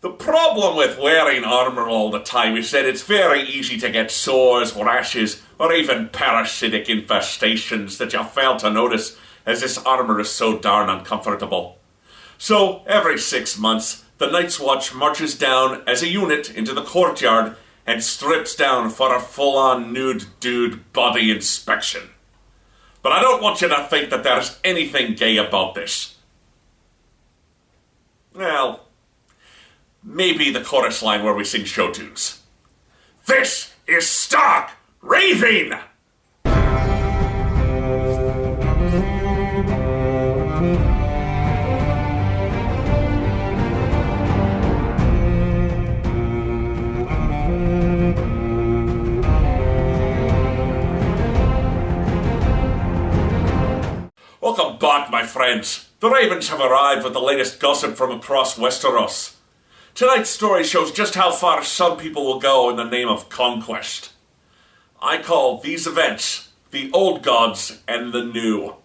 The problem with wearing armor all the time is that it's very easy to get sores, rashes, or even parasitic infestations that you fail to notice as this armor is so darn uncomfortable. So, every 6 months, the Night's Watch marches down as a unit into the courtyard and strips down for a full-on nude dude body inspection. But I don't want you to think that there's anything gay about this. Well, maybe the chorus line where we sing show tunes. This is Stark Raving! Welcome back, my friends. The Ravens have arrived with the latest gossip from across Westeros. Tonight's story shows just how far some people will go in the name of conquest. I call these events the Old Gods and the New.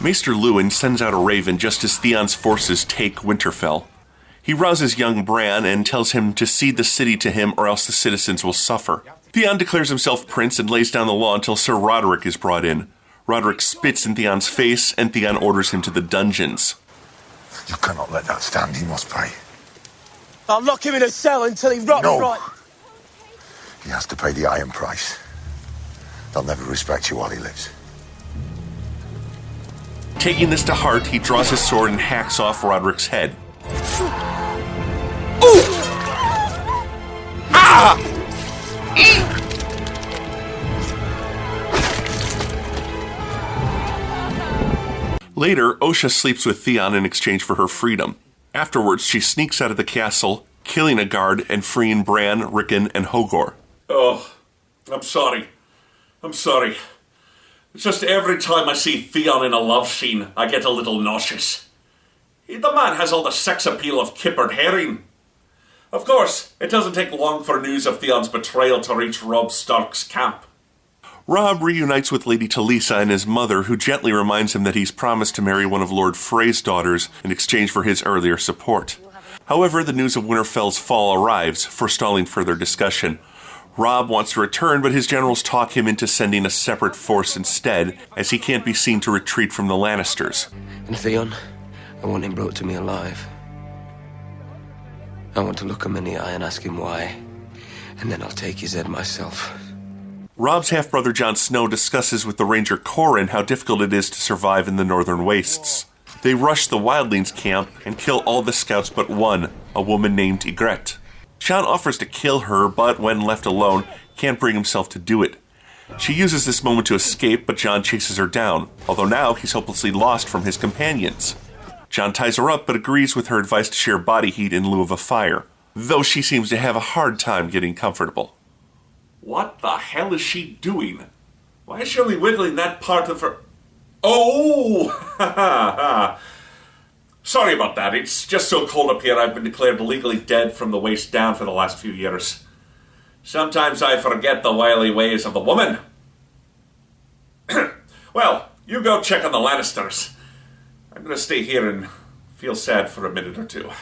Maester Luwin sends out a raven just as Theon's forces take Winterfell. He rouses young Bran and tells him to cede the city to him or else the citizens will suffer. Theon declares himself prince and lays down the law until Sir Roderick is brought in. Roderick spits in Theon's face, and Theon orders him to the dungeons. You cannot let that stand. He must pay. I'll lock him in a cell until he rots right. He has to pay the iron price. They'll never respect you while he lives. Taking this to heart, he draws his sword and hacks off Roderick's head. Ooh! Ah! Eek! Later, Osha sleeps with Theon in exchange for her freedom. Afterwards, she sneaks out of the castle, killing a guard and freeing Bran, Rickon, and Hogor. Oh, I'm sorry. It's just every time I see Theon in a love scene, I get a little nauseous. The man has all the sex appeal of kippered herring. Of course, it doesn't take long for news of Theon's betrayal to reach Robb Stark's camp. Robb reunites with Lady Talisa and his mother, who gently reminds him that he's promised to marry one of Lord Frey's daughters in exchange for his earlier support. However, the news of Winterfell's fall arrives, forestalling further discussion. Robb wants to return, but his generals talk him into sending a separate force instead, as he can't be seen to retreat from the Lannisters. And Theon, I want him brought to me alive. I want to look him in the eye and ask him why, and then I'll take his head myself. Robb's half-brother Jon Snow discusses with the Ranger Corran how difficult it is to survive in the northern wastes. They rush the Wildlings' camp and kill all the scouts but one, a woman named Ygritte. Jon offers to kill her, but when left alone, can't bring himself to do it. She uses this moment to escape, but Jon chases her down, although now he's hopelessly lost from his companions. Jon ties her up, but agrees with her advice to share body heat in lieu of a fire, though she seems to have a hard time getting comfortable. What the hell is she doing? Why is she only wiggling that part of her... Oh! Sorry about that. It's just so cold up here I've been declared legally dead from the waist down for the last few years. Sometimes I forget the wily ways of the woman. Well, you go check on the Lannisters. I'm going to stay here and feel sad for a minute or two.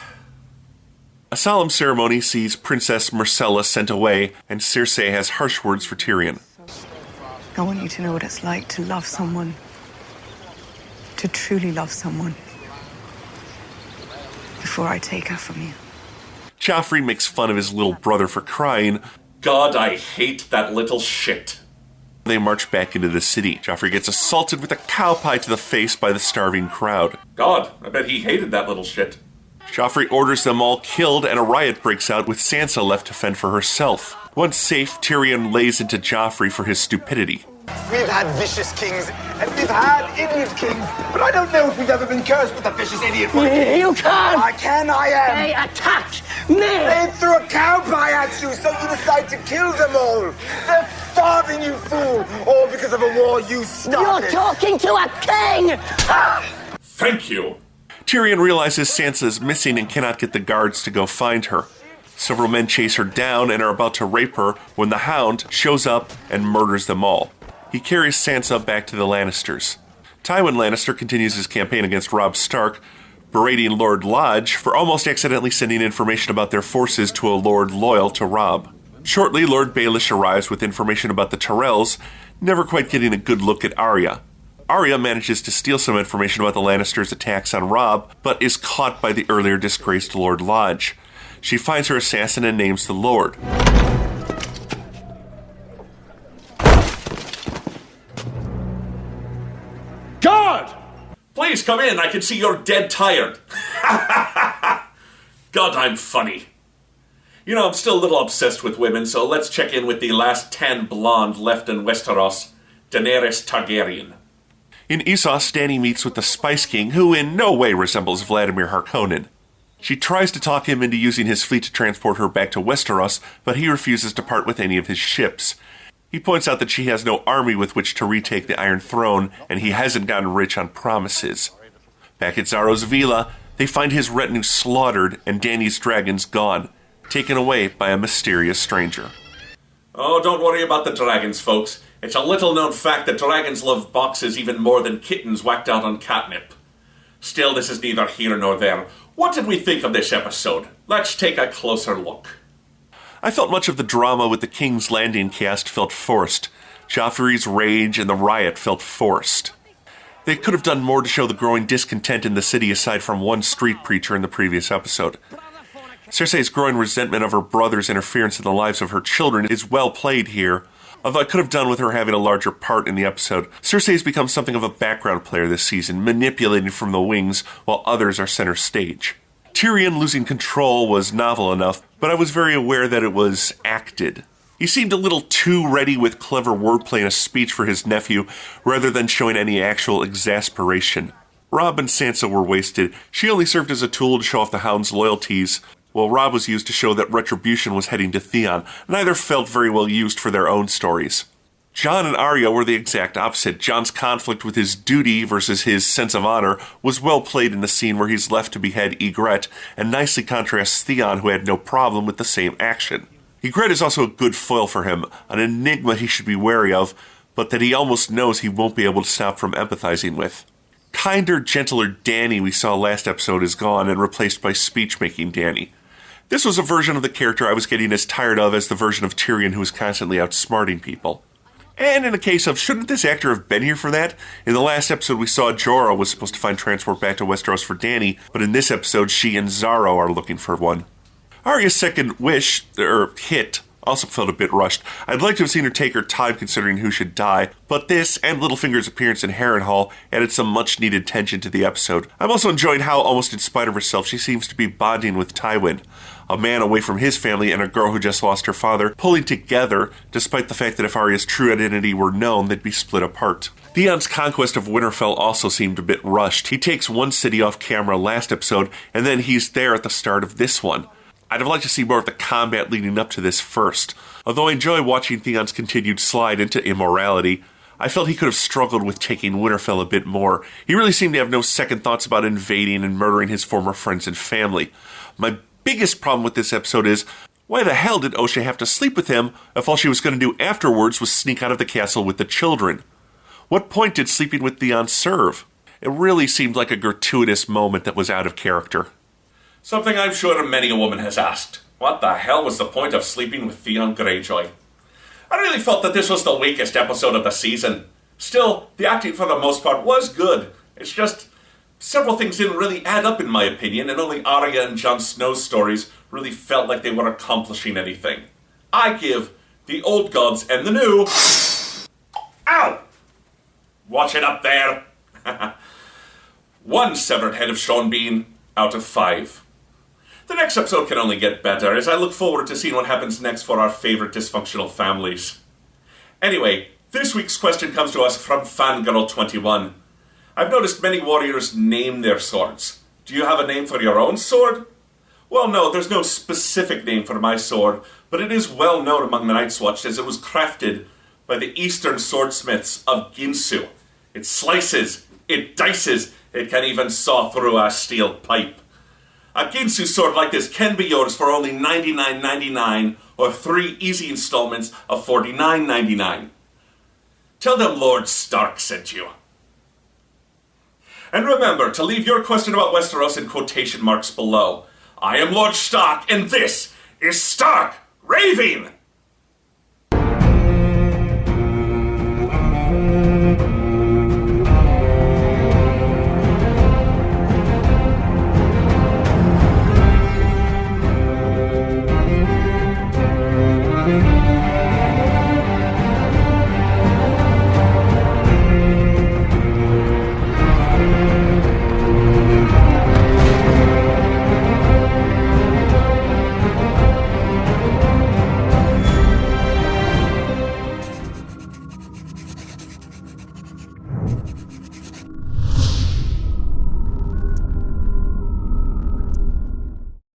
A solemn ceremony sees Princess Myrcella sent away, and Cersei has harsh words for Tyrion. I want you to know what it's like to love someone. To truly love someone. Before I take her from you. Joffrey makes fun of his little brother for crying. God, I hate that little shit. They march back into the city. Joffrey gets assaulted with a cow pie to the face by the starving crowd. God, I bet he hated that little shit. Joffrey orders them all killed, and a riot breaks out with Sansa left to fend for herself. Once safe, Tyrion lays into Joffrey for his stupidity. We've had vicious kings, and we've had idiot kings, but I don't know if we've ever been cursed with a vicious idiot. You can't! I can, I am! They attacked me! They threw a cow pie at you, so you decide to kill them all! They're starving, you fool! All because of a war you started! You're talking to a king! Thank you! Tyrion realizes Sansa is missing and cannot get the guards to go find her. Several men chase her down and are about to rape her when the Hound shows up and murders them all. He carries Sansa back to the Lannisters. Tywin Lannister continues his campaign against Robb Stark, berating Lord Lodge for almost accidentally sending information about their forces to a lord loyal to Robb. Shortly, Lord Baelish arrives with information about the Tyrells, never quite getting a good look at Arya. Arya manages to steal some information about the Lannisters' attacks on Robb, but is caught by the earlier disgraced Lord Lodge. She finds her assassin and names the Lord. God! Please come in, I can see you're dead tired. God, I'm funny. You know, I'm still a little obsessed with women, so let's check in with the last 10 blonde left in Westeros, Daenerys Targaryen. In Essos, Dany meets with the Spice King, who in no way resembles Vladimir Harkonnen. She tries to talk him into using his fleet to transport her back to Westeros, but he refuses to part with any of his ships. He points out that she has no army with which to retake the Iron Throne, and he hasn't gotten rich on promises. Back at Xaro's villa, they find his retinue slaughtered and Dany's dragons gone, taken away by a mysterious stranger. Oh, don't worry about the dragons, folks. It's a little-known fact that dragons love boxes even more than kittens whacked out on catnip. Still, this is neither here nor there. What did we think of this episode? Let's take a closer look. I felt much of the drama with the King's Landing cast felt forced. Joffrey's rage and the riot felt forced. They could have done more to show the growing discontent in the city aside from one street preacher in the previous episode. Cersei's growing resentment of her brother's interference in the lives of her children is well played here, although I could have done with her having a larger part in the episode. Cersei has become something of a background player this season, manipulating from the wings while others are center stage. Tyrion losing control was novel enough, but I was very aware that it was acted. He seemed a little too ready with clever wordplay and a speech for his nephew, rather than showing any actual exasperation. Robb and Sansa were wasted. She only served as a tool to show off the Hound's loyalties, while Robb was used to show that retribution was heading to Theon. Neither felt very well used for their own stories. Jon and Arya were the exact opposite. Jon's conflict with his duty versus his sense of honor was well played in the scene where he's left to behead Ygritte, and nicely contrasts Theon, who had no problem with the same action. Ygritte is also a good foil for him, an enigma he should be wary of, but that he almost knows he won't be able to stop from empathizing with. Kinder, gentler Dany we saw last episode is gone and replaced by speech-making Dany. This was a version of the character I was getting as tired of as the version of Tyrion who was constantly outsmarting people. And in a case of, shouldn't this actor have been here for that? In the last episode we saw Jorah was supposed to find transport back to Westeros for Dany, but in this episode she and Xaro are looking for one. Arya's second hit, also felt a bit rushed. I'd like to have seen her take her time considering who should die, but this and Littlefinger's appearance in Harrenhal added some much-needed tension to the episode. I'm also enjoying how, almost in spite of herself, she seems to be bonding with Tywin, a man away from his family and a girl who just lost her father, pulling together, despite the fact that if Arya's true identity were known, they'd be split apart. Theon's conquest of Winterfell also seemed a bit rushed. He takes one city off camera last episode, and then he's there at the start of this one. I'd have liked to see more of the combat leading up to this first. Although I enjoy watching Theon's continued slide into immorality, I felt he could have struggled with taking Winterfell a bit more. He really seemed to have no second thoughts about invading and murdering his former friends and family. My biggest problem with this episode is, why the hell did O'Shea have to sleep with him if all she was going to do afterwards was sneak out of the castle with the children? What point did sleeping with Theon serve? It really seemed like a gratuitous moment that was out of character. Something I'm sure many a woman has asked. What the hell was the point of sleeping with Theon Greyjoy? I really felt that this was the weakest episode of the season. Still, the acting for the most part was good. It's just, several things didn't really add up in my opinion, and only Arya and Jon Snow's stories really felt like they were accomplishing anything. I give the old gods and the new... Ow! Watch it up there! 1 severed head of Sean Bean out of 5. The next episode can only get better, as I look forward to seeing what happens next for our favorite dysfunctional families. Anyway, this week's question comes to us from Fangirl21. I've noticed many warriors name their swords. Do you have a name for your own sword? Well, no, there's no specific name for my sword, but it is well known among the Night's Watch as it was crafted by the Eastern swordsmiths of Ginsu. It slices, it dices, it can even saw through a steel pipe. A Ginsu sword like this can be yours for only $99.99 or 3 easy installments of $49.99. Tell them Lord Stark sent you. And remember to leave your question about Westeros in quotation marks below. I am Lord Stark, and this is Stark Raving!